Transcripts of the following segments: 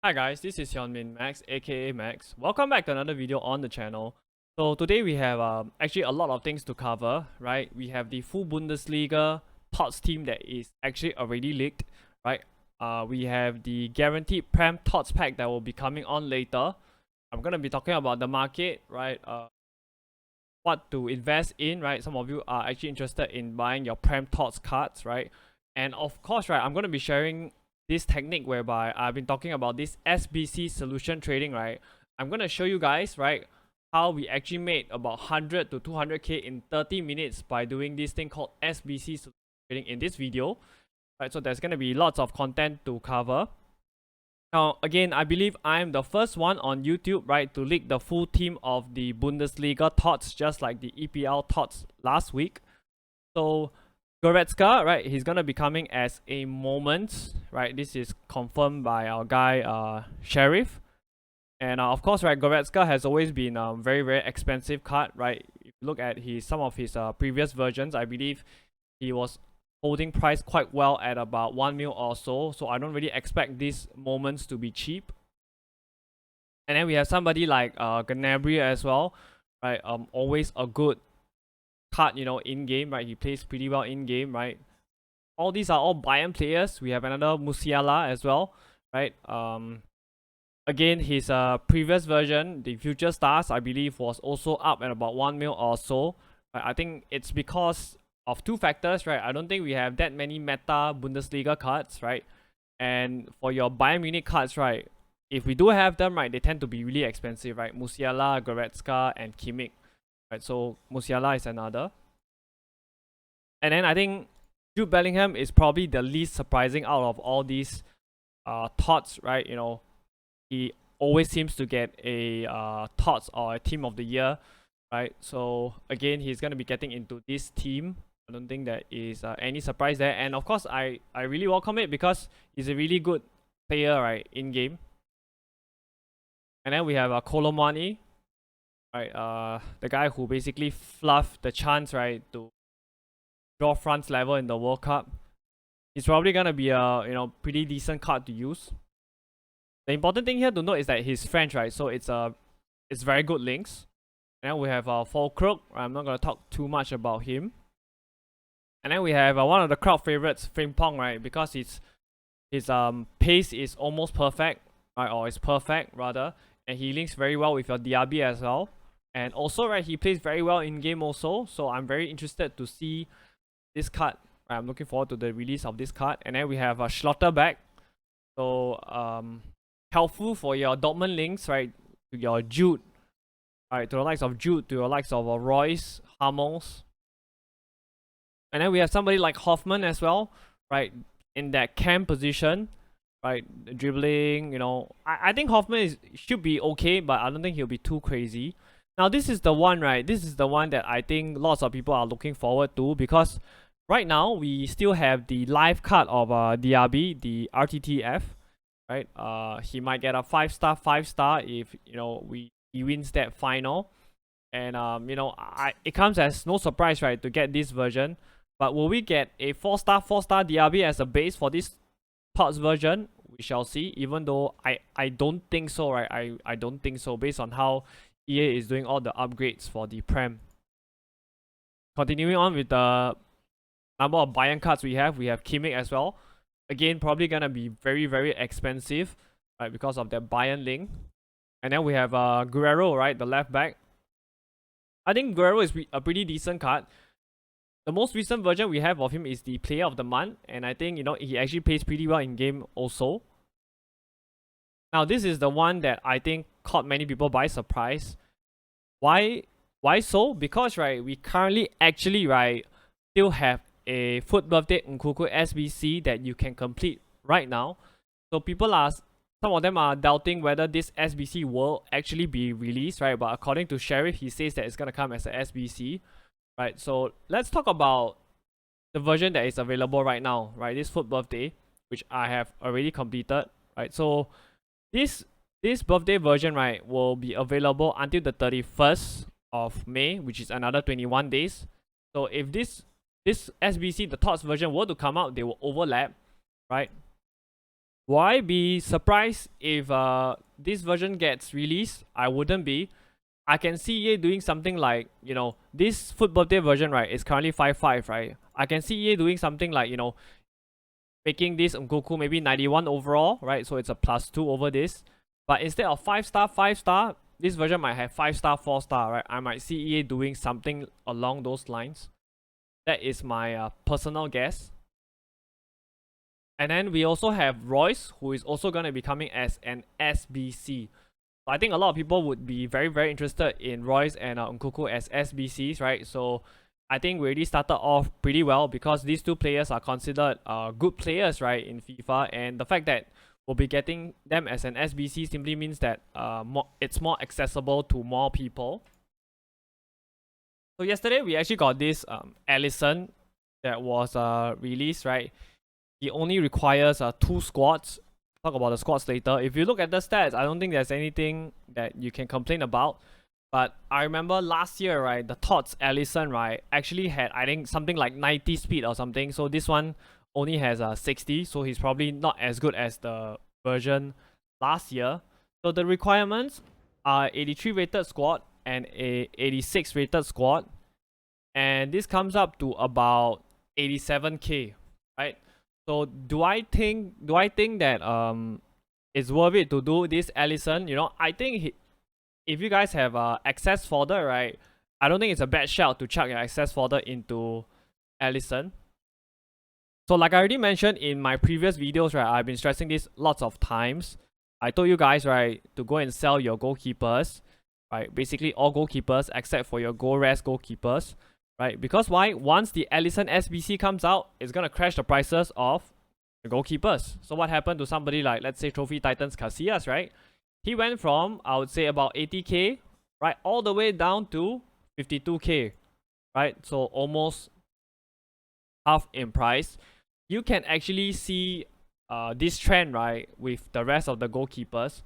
Hi guys, this is Hyunmin Max aka Max. Welcome back to another video on the channel. So today we have actually a lot of things to cover, right? We have the full Bundesliga TOTS team that is actually already leaked, right? We have the guaranteed Prem TOTS pack that will be coming on later. I'm gonna be talking about the market, right? What to invest in, right? Some of you are actually interested in buying your Prem TOTS cards, right? And of course, right, I'm gonna be sharing this technique whereby I've been talking about this SBC solution trading, right? I'm gonna show you guys, right, how we actually made about 100 to 200k in 30 minutes by doing this thing called SBC solution trading in this video, right? So there's gonna be lots of content to cover. Now, again, I believe I'm the first one on YouTube, right, to leak the full team of the Bundesliga TOTS, just like the EPL TOTS last week. So Goretzka, right, he's gonna be coming as a moment, right? This is confirmed by our guy, Sheriff. And of course, right, Goretzka has always been a very, very expensive card, right? If you look at some of his previous versions, I believe he was holding price quite well at about 1 mil or so. So I don't really expect these moments to be cheap. And then we have somebody like Gnabry as well, right? Always a good card, you know, in game, right? He plays pretty well in game, right? All these are all Bayern players. We have another Musiala as well, right? Again, his previous version, the Future Stars, I believe, was also up at about 1 mil or so. Right? I think it's because of two factors, right? I don't think we have that many meta Bundesliga cards, right? And for your Bayern Munich cards, right, if we do have them, right, they tend to be really expensive, right? Musiala, Goretzka, and Kimmich, right? So Musiala is another. And then I think Jude Bellingham is probably the least surprising out of all these TOTS, right? You know, he always seems to get a TOTS or a Team of the Year, right? So again, he's gonna be getting into this team. I don't think there is any surprise there, and of course, I really welcome it because he's a really good player, right, in game. And then we have Colomani, right? The guy who basically fluffed the chance, right, to draw France level in the World Cup. It's probably gonna be a pretty decent card to use. The important thing here to note is that he's French, right? So it's very good links. And then we have Fulkrug. I'm not gonna talk too much about him. And then we have one of the crowd favorites, Frimpong, right? Because his pace is almost perfect, right? Or it's perfect rather, and he links very well with your Diaby as well. And also, right, he plays very well in game also. So I'm very interested to see this card. I'm looking forward to the release of this card. And then we have Schlotterbeck. So helpful for your Dortmund links, right? To your Jude, right? To the likes of Jude, to your likes of Royce, Hummels. And then we have somebody like Hoffman as well, right? In that cam position, right? Dribbling, you know. I think Hoffman should be okay, but I don't think he'll be too crazy. Now this is the one, right? This is the one that I think lots of people are looking forward to because right now we still have the live card of Diaby, the RTTF, right? He might get a 5-star if he wins that final, and it comes as no surprise, right, to get this version. But will we get a 4-star Diaby as a base for this TOTS version? We shall see. Even though I don't think so, right? I don't think so based on how EA is doing all the upgrades for the Prem. Continuing on with the number of Bayern cards we have Kimmich as well. Again, probably gonna be very, very expensive, right, because of that Bayern link. And then we have Guerrero, right, the left back. I think Guerrero is a pretty decent card. The most recent version we have of him is the Player of the Month, and I think he actually plays pretty well in game also. Now this is the one that I think caught many people by surprise. Why so? Because, right, we currently actually, right, still have a Foot Birthday Nkunku SBC that you can complete right now. So some of them are doubting whether this SBC will actually be released, right? But according to Sheriff, he says that it's gonna come as a SBC, right? So let's talk about the version that is available right now, right? This Foot Birthday, which I have already completed, right? So this birthday version, right, will be available until the 31st of May, which is another 21 days. So if this SBC, the TOTS version, were to come out, they will overlap, right? Will I be surprised if this version gets released? I wouldn't be. I can see EA doing something like, you know, this football day version, right, is currently 5.5, right? I can see EA doing something like, you know, making this Goku maybe 91 overall, right? So it's a +2 over this. But instead of 5-star, 5-star, this version might have 5-star, 4-star, right? I might see EA doing something along those lines. That is my personal guess. And then we also have Royce, who is also going to be coming as an SBC. So I think a lot of people would be very, very interested in Royce and Nkuku as SBCs, right? So I think we already started off pretty well because these two players are considered good players, right, in FIFA. And the fact that we'll be getting them as an SBC simply means that it's more accessible to more people. So yesterday we actually got this Allison that was released, right? He only requires 2 squads. Talk about the squads later. If you look at the stats, I don't think there's anything that you can complain about. But I remember last year, right, the TOTS Allison, right, actually had, I think, something like 90 speed or something. So this one only has 60. So he's probably not as good as the version last year. So the requirements are 83 rated squad and a 86 rated squad. And this comes up to about 87k, right? So do I think that it's worth it to do this Allison? You know, I think if you guys have access folder, right, I don't think it's a bad shout to chuck your access folder into Allison. So like I already mentioned in my previous videos, right, I've been stressing this lots of times. I told you guys, right, to go and sell your goalkeepers, right, basically all goalkeepers except for your goal rest goalkeepers. Right, because why? Once the Allison SBC comes out, it's gonna crash the prices of the goalkeepers. So what happened to somebody like, let's say, Trophy Titans Casillas, right? He went from, I would say, about 80k, right, all the way down to 52k, right? So almost half in price. You can actually see this trend, right, with the rest of the goalkeepers.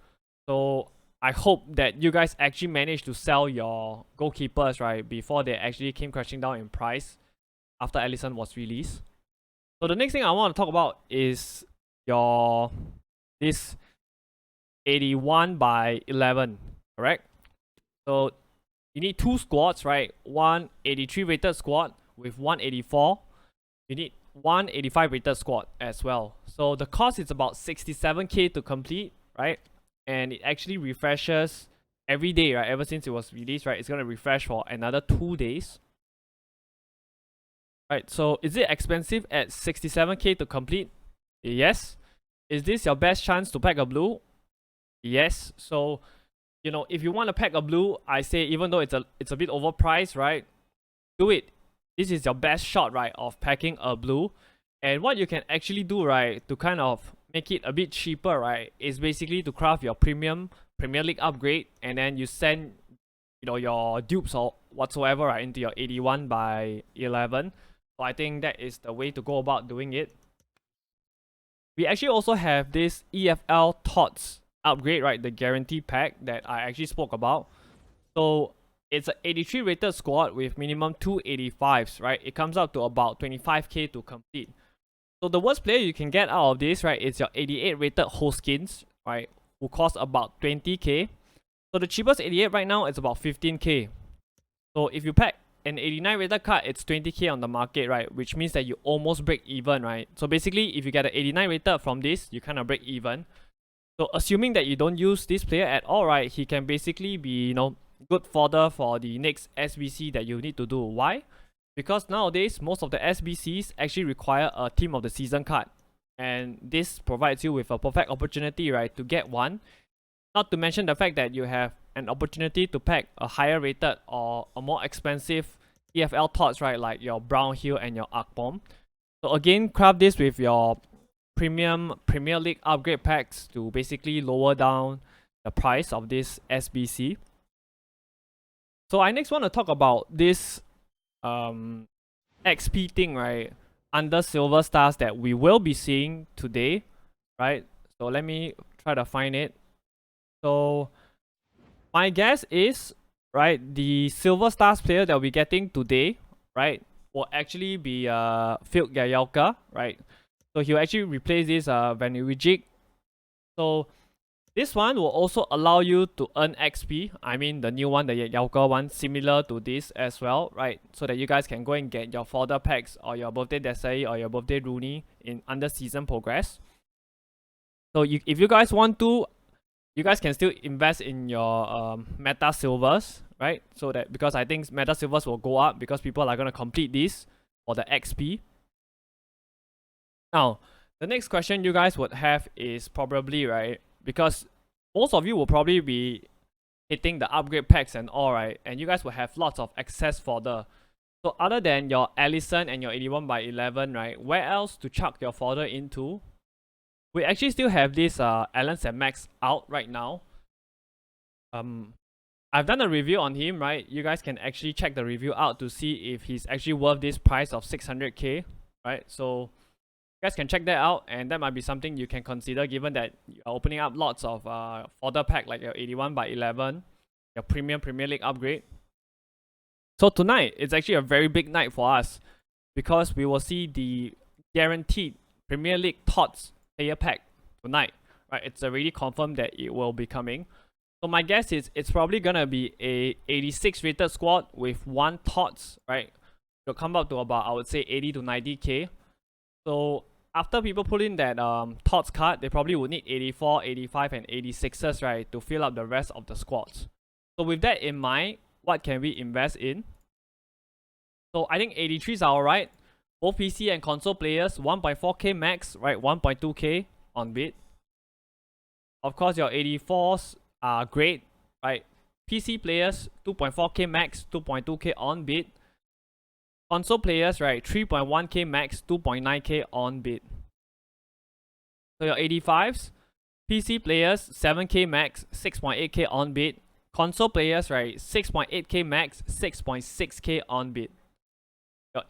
So I hope that you guys actually managed to sell your goalkeepers, right, before they actually came crashing down in price after Allison was released. So the next thing I want to talk about is this 81 by 11, correct? So you need 2 squads, right? One 83 rated squad with 184. You need 185 rated squad as well. So the cost is about 67k to complete, right? And it actually refreshes every day, right? Ever since it was released, right? It's gonna refresh for another 2 days. Right, so is it expensive at 67k to complete? Yes. Is this your best chance to pack a blue? Yes. So, you know, if you want to pack a blue, I say even though it's a bit overpriced, right? Do it. This is your best shot, right, of packing a blue. And what you can actually do, right, to kind of make it a bit cheaper, right, is basically to craft your premium Premier League upgrade, and then you send, you know, your dupes or whatsoever, right, into your 81 by 11. So I think that is the way to go about doing it. We actually also have this EFL TOTS upgrade, right, the guarantee pack that I actually spoke about. So it's an 83 rated squad with minimum 285s, right? It comes up to about 25k to complete. So the worst player you can get out of this, right, is your 88 rated Hoskins, right, who cost about 20k. So the cheapest 88 right now is about 15k. So if you pack an 89 rated card, it's 20k on the market, right, which means that you almost break even, right? So basically, if you get an 89 rated from this, you kind of break even. So assuming that you don't use this player at all, right, he can basically be, you know, good fodder for the next SBC that you need to do. Why? Because nowadays, most of the SBCs actually require a Team of the Season card. And this provides you with a perfect opportunity, right, to get one. Not to mention the fact that you have an opportunity to pack a higher rated or a more expensive EFL TOTS, right, like your Brownhill and your Akpom. So again, craft this with your premium Premier League upgrade packs to basically lower down the price of this SBC. So I next want to talk about this XP thing, right, under Silver Stars that we will be seeing today, right? So let me try to find it. So my guess is, right, the Silver Stars player that we're getting today, right, will actually be Phil Gajalka, right? So he'll actually replace this Vanujic, So this one will also allow you to earn XP. I mean the new one, the Yauka one, similar to this as well, right? So that you guys can go and get your fodder packs or your birthday Desai or your birthday Rooney in under season progress. So if you guys want to, you guys can still invest in your meta silvers, right? So that, because I think meta silvers will go up because people are going to complete this for the XP. Now, the next question you guys would have is probably, right, because most of you will probably be hitting the upgrade packs and all, right, and you guys will have lots of access fodder. So other than your Allison and your 81/11, right, where else to chuck your fodder into? We actually still have this Allison SBC out right now. I've done a review on him, right? You guys can actually check the review out to see if he's actually worth this price of 600k, right? So you guys can check that out, and that might be something you can consider, given that you're opening up lots of fodder pack like your 81/11, your premium Premier League upgrade. So tonight, it's actually a very big night for us because we will see the guaranteed Premier League TOTS player pack tonight, right? It's already confirmed that it will be coming. So my guess is it's probably gonna be a 86 rated squad with 1 TOTS, right? It'll come up to about, I would say, 80 to 90k. So after people put in that TOTS card, they probably would need 84, 85, and 86s, right, to fill up the rest of the squads. So with that in mind, what can we invest in? So I think 83s are alright. Both PC and console players, 1.4k max, right? 1.2k on bid. Of course, your 84s are great, right? PC players, 2.4k max, 2.2k on bid. Console players, right? 3.1k max, 2.9k on bid. So your 85s, PC players, 7k max, 6.8k on bid. Console players, right? 6.8k max, 6.6k on bid. Your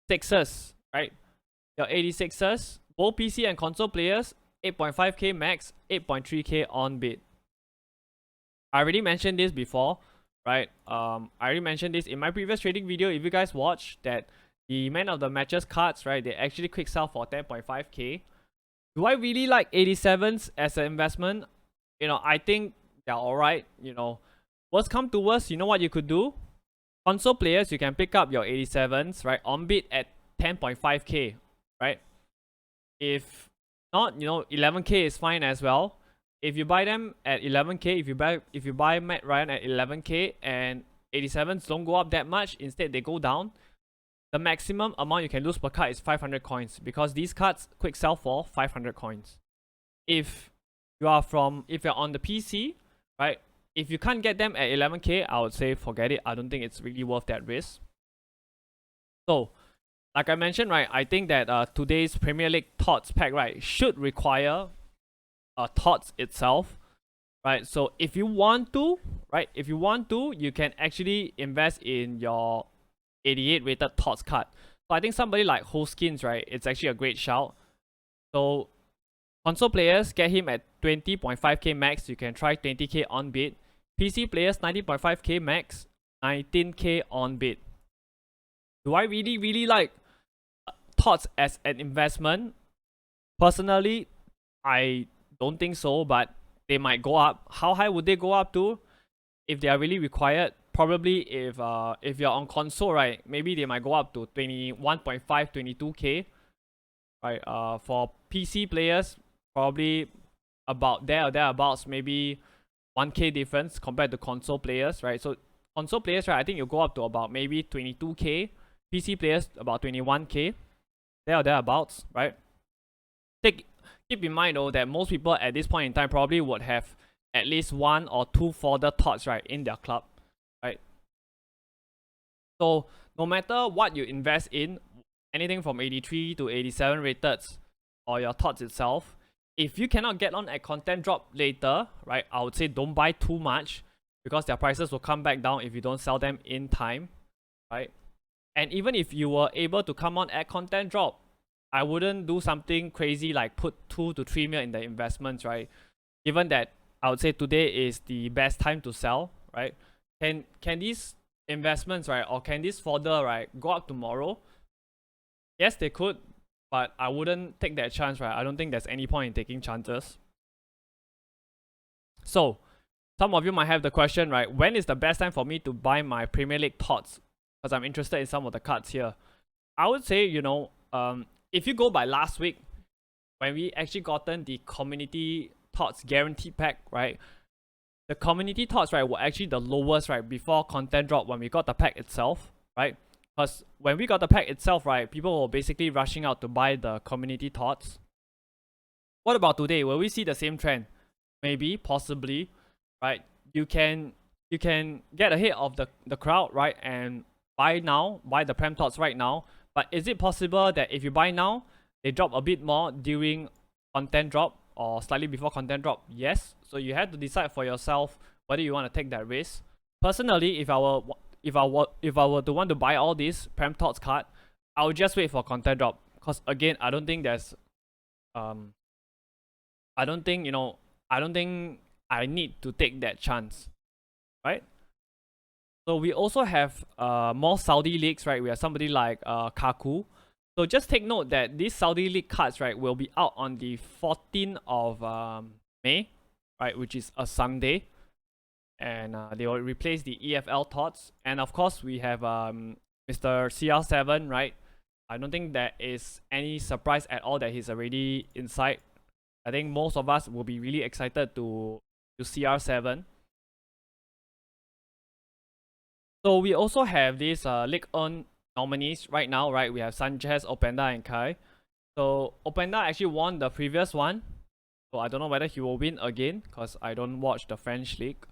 86ers, right? Your 86ers, both PC and console players, 8.5k max, 8.3k on bid. I already mentioned this before, right? I already mentioned this in my previous trading video. If you guys watch that, the man of the matches cards, right, they actually quick sell for 10.5k. Do I really like 87s as an investment? You know, I think they're alright. You know, worst come to worst, you know what you could do? Console players, you can pick up your 87s, right, on bid at 10.5k, right? If not, you know, 11k is fine as well. If you buy them at 11k, if you buy Matt Ryan at 11k and 87s don't go up that much, instead they go down, the maximum amount you can lose per card is 500 coins, because these cards quick sell for 500 coins. If you're on the PC, right, if you can't get them at 11k, I would say forget it. I don't think it's really worth that risk. So, like I mentioned, right, I think that today's Premier League TOTS pack, right, should require TOTS itself, right? So if you want to, right, you can actually invest in your 88 rated TOTS card. So I think somebody like Hoskins, right, it's actually a great shout. So console players, get him at 20.5k max. You can try 20k on bid. PC players, 90.5k max, 19k on bid. Do I really like TOTS as an investment? Personally, I don't think so, but they might go up. How high would they go up to? If they are really required, probably if you're on console, right, maybe they might go up to 21.5, 22k. Right, for PC players, probably about there or thereabouts, maybe 1k difference compared to console players, right? So console players, right, I think you'll go up to about maybe 22k. PC players about 21k, there or thereabouts, right? Keep in mind though that most people at this point in time probably would have at least 1 or 2 fodder TOTS, right, in their club, right? So no matter what you invest in, anything from 83 to 87 rated or your TOTS itself, if you cannot get on a content drop later, right, I would say don't buy too much, because their prices will come back down if you don't sell them in time, right? And even if you were able to come on at content drop, I wouldn't do something crazy like put 2 to 3 mil in the investments, right? Given that I would say today is the best time to sell, right? Can these investments, right, or can this fodder, right, go up tomorrow? Yes, they could, but I wouldn't take that chance, right? I don't think there's any point in taking chances. So, some of you might have the question, right? When is the best time for me to buy my Premier League TOTS? Because I'm interested in some of the cards here. I would say, if you go by last week, when we actually gotten the community TOTS guaranteed pack, right? The community TOTS, right, were actually the lowest, right, before content drop when we got the pack itself, right? Because when we got the pack itself, right, people were basically rushing out to buy the community TOTS. What about today? Will we see the same trend? Maybe, possibly, right? You can get ahead of the crowd, right, and buy the Prem TOTS right now. But is it possible that if you buy now, they drop a bit more during content drop or slightly before content drop? Yes. So you have to decide for yourself whether you want to take that risk. Personally, if I were to want to buy all these Prem TOTS card, I would just wait for content drop. Because again, I don't think there's I don't think I need to take that chance, right? So we also have more Saudi leagues, right? We have somebody like Kaku. So just take note that these Saudi league cards, right, will be out on the 14th of May, right, which is a Sunday, and they will replace the EFL TOTS. And of course, we have Mr. CR7, right? I don't think there is any surprise at all that he's already inside. I think most of us will be really excited to CR7. So we also have these League On nominees right now, right? We have Sanchez, Openda, and Kai. So Openda actually won the previous one. So I don't know whether he will win again because I don't watch the French league.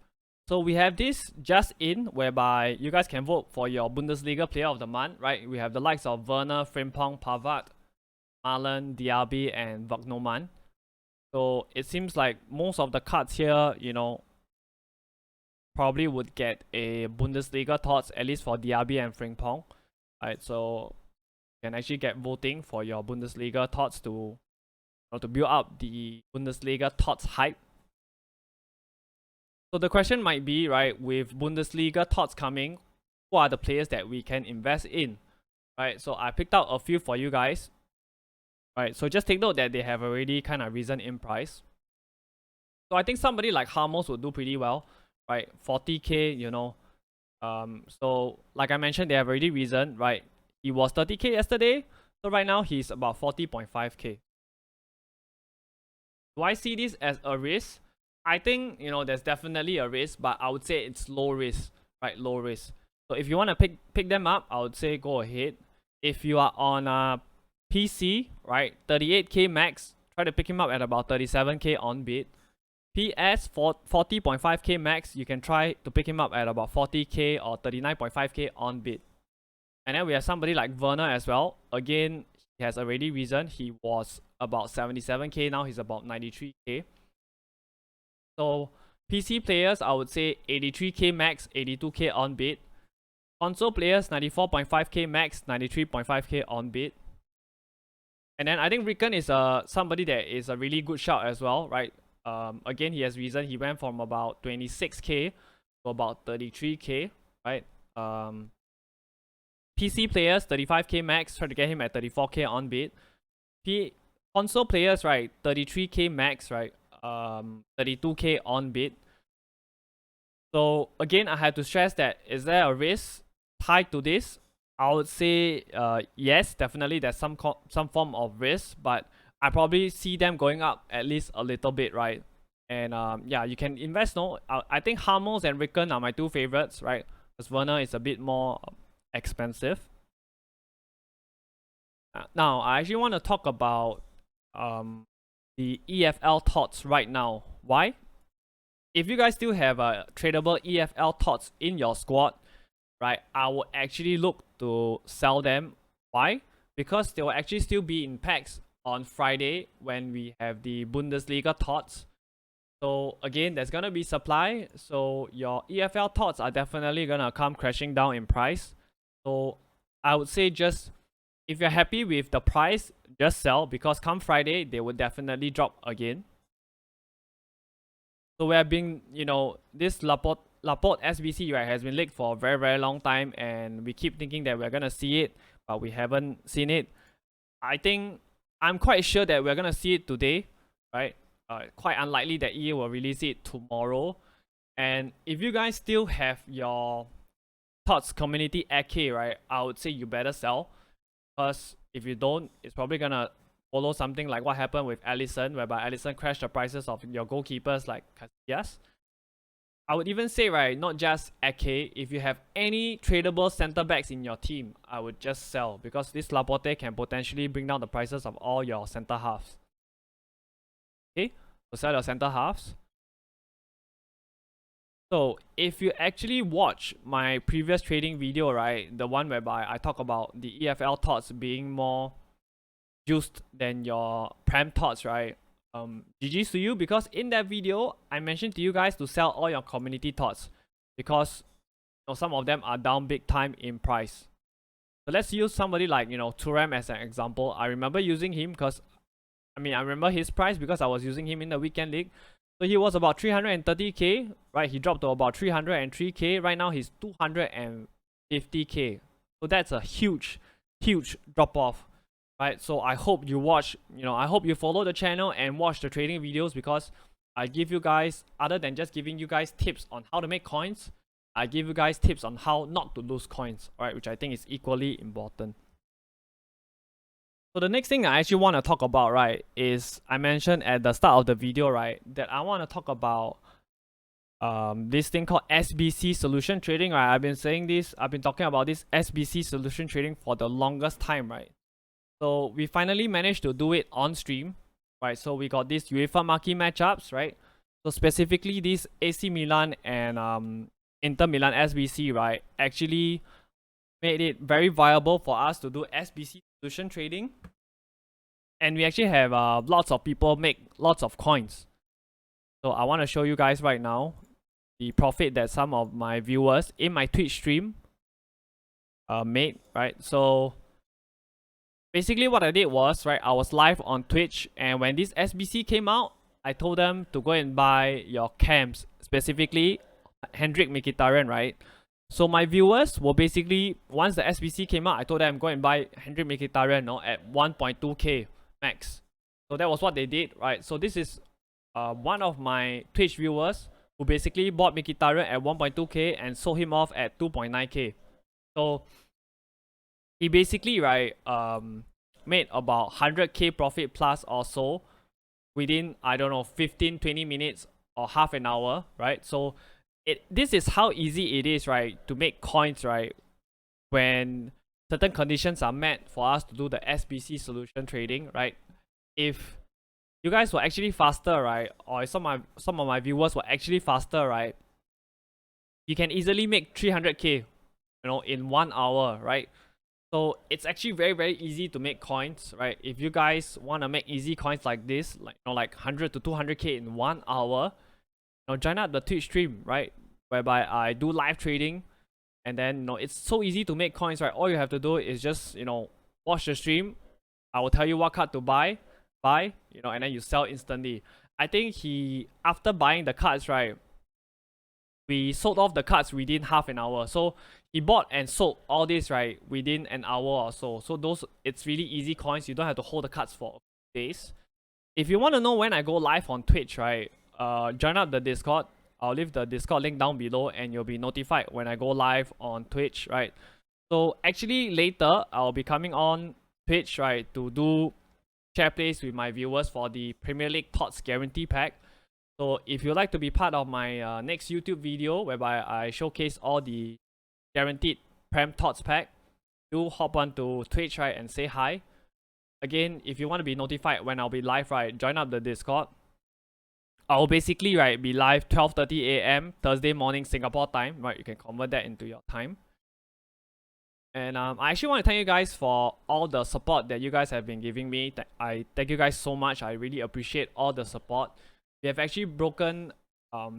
So we have this just in whereby you guys can vote for your Bundesliga player of the month, right? We have the likes of Werner, Frimpong, Pavard, Marlon, Diaby, and Wagnerman. So it seems like most of the cards here, probably would get a Bundesliga TOTS, at least for Diaby and Frimpong. Right, so you can actually get voting for your Bundesliga TOTS to build up the Bundesliga TOTS hype. So the question might be, right, with Bundesliga TOTS coming, who are the players that we can invest in? Right, so I picked out a few for you guys. Right, so just take note that they have already kind of risen in price. So I think somebody like Ramos would do pretty well, right? 40k, so like I mentioned, they have already risen, right? He was 30k yesterday, so right now he's about 40.5k. Do I see this as a risk? I think, there's definitely a risk, but I would say it's low risk, right? Low risk. So if you want to pick them up, I would say go ahead. If you are on PC, right, 38k max, try to pick him up at about 37k on bid. PS 40.5k max, you can try to pick him up at about 40k or 39.5k on bid. And then we have somebody like Werner as well. Again, he has already risen. He was about 77k, now he's about 93k. So PC players, I would say 83k max, 82k on bid. Console players, 94.5k max, 93.5k on bid. And then I think Ricken is somebody that is a really good shout as well, right? Again, he has risen. He went from about 26k to about 33k, right? PC players, 35k max, try to get him at 34k on bid. Console players, right, 33k max, right? 32k on bid. So again, I had to stress that, is there a risk tied to this? I would say yes, definitely there's some form of risk, but I probably see them going up at least a little bit, right? And yeah, you can invest. No, I think Ramos and Ricken are my two favorites, right? Because Werner is a bit more expensive. Now, I actually want to talk about the EFL TOTS right now. Why? If you guys still have a tradable EFL TOTS in your squad, right, I will actually look to sell them. Why? Because they will actually still be in packs on Friday when we have the Bundesliga TOTS. So again, there's gonna be supply. So your EFL TOTS are definitely gonna come crashing down in price. So I would say just, if you're happy with the price, just sell, because come Friday, they will definitely drop again. So we have been, this Laporte SBC, right, has been leaked for a very, very long time, and we keep thinking that we're gonna see it, but we haven't seen it. I think I'm quite sure that we're gonna see it today, right? Quite unlikely that EA will release it tomorrow. And if you guys still have your TOTS community AK, right, I would say you better sell, because if you don't, it's probably gonna follow something like what happened with Allison, whereby Allison crashed the prices of your goalkeepers like Casillas. I would even say, right, not just Ake, if you have any tradable center backs in your team, I would just sell, because this Laporte can potentially bring down the prices of all your center halves. Okay, so sell your center halves. So if you actually watch my previous trading video, right, the one whereby I talk about the EFL TOTS being more juiced than your Prem TOTS, right? GG's to you, because in that video I mentioned to you guys to sell all your community TOTS, because some of them are down big time in price. So let's use somebody like Prem as an example. I remember using him because I remember his price because I was using him in the weekend league. So he was about 330k, right? He dropped to about 303k. Right now he's 250k. So that's a huge drop off, right? So I hope you watch, I hope you follow the channel and watch the trading videos, because I give you guys, other than just giving you guys tips on how to make coins, I give you guys tips on how not to lose coins, right? Which I think is equally important. So the next thing I actually want to talk about, right, is I mentioned at the start of the video, right, that I want to talk about this thing called SBC solution trading, right? I've been talking about this SBC solution trading for the longest time, right? So we finally managed to do it on stream, right? So we got these UEFA marquee matchups, right? So specifically this AC Milan and Inter Milan SBC, right, actually made it very viable for us to do SBC solution trading. And we actually have lots of people make lots of coins. So I want to show you guys right now the profit that some of my viewers in my Twitch stream made, right? So basically what I did was, right, I was live on Twitch, and when this SBC came out, I told them to go and buy your camps, specifically Hendrik Mkhitaryan, right? So my viewers were basically, once the SBC came out, I told them go and buy Hendrik Mkhitaryan at 1.2k max. So that was what they did, right? So this is one of my Twitch viewers who basically bought Mkhitaryan at 1.2k and sold him off at 2.9k. So he basically, right, made about 100k profit plus or so within, I don't know, 15-20 minutes or half an hour, right? So this is how easy it is, right, to make coins, right, when certain conditions are met for us to do the SBC solution trading, right? If you guys were actually faster, right, or some of my viewers were actually faster, right, you can easily make 300k, in 1 hour, right? So it's actually very easy to make coins, right? If you guys want to make easy coins like this, like 100 to 200k in 1 hour, join up the Twitch stream, right, whereby I do live trading. And then it's so easy to make coins, right? All you have to do is just watch the stream. I will tell you what card to buy, and then you sell instantly. I think after buying the cards, right, we sold off the cards within half an hour. So he bought and sold all this, right, within an hour or so. So it's really easy coins. You don't have to hold the cards for days. If you want to know when I go live on Twitch, right, join up the Discord. I'll leave the Discord link down below, and you'll be notified when I go live on Twitch, right? So actually later, I'll be coming on Twitch, right, to do share plays with my viewers for the Premier League TOTS guarantee pack. So if you'd like to be part of my next YouTube video whereby I showcase all the guaranteed Prem TOTS pack, do hop on to Twitch, right, and say hi. Again, if you want to be notified when I'll be live, right, join up the Discord. I'll basically, right, be live 12:30 a.m. Thursday morning Singapore time, right? You can convert that into your time. And I actually want to thank you guys for all the support that you guys have been giving me. I thank you guys so much. I really appreciate all the support. We have actually broken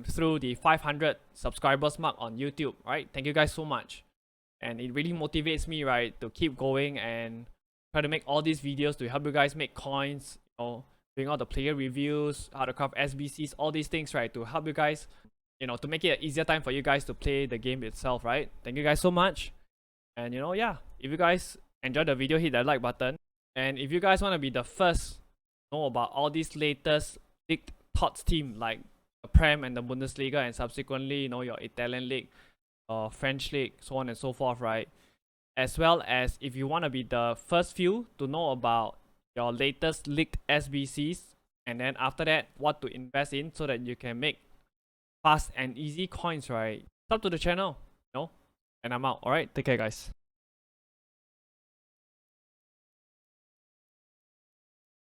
through the 500 subscribers mark on YouTube, right? Thank you guys so much. And it really motivates me, right, to keep going and try to make all these videos to help you guys make coins, doing all the player reviews, how to craft SBCs, all these things, right, to help you guys, to make it an easier time for you guys to play the game itself, right? Thank you guys so much. And yeah, if you guys enjoyed the video, hit that like button. And if you guys want to be the first to know about all these latest league TOTS team like the Prem and the Bundesliga, and subsequently, you know, your Italian league or French league, so on and so forth, right? As well as if you want to be the first few to know about your latest leaked SBCs, and then after that, what to invest in so that you can make fast and easy coins, right? Sub to the channel, you know? And I'm out. Alright, take care, guys.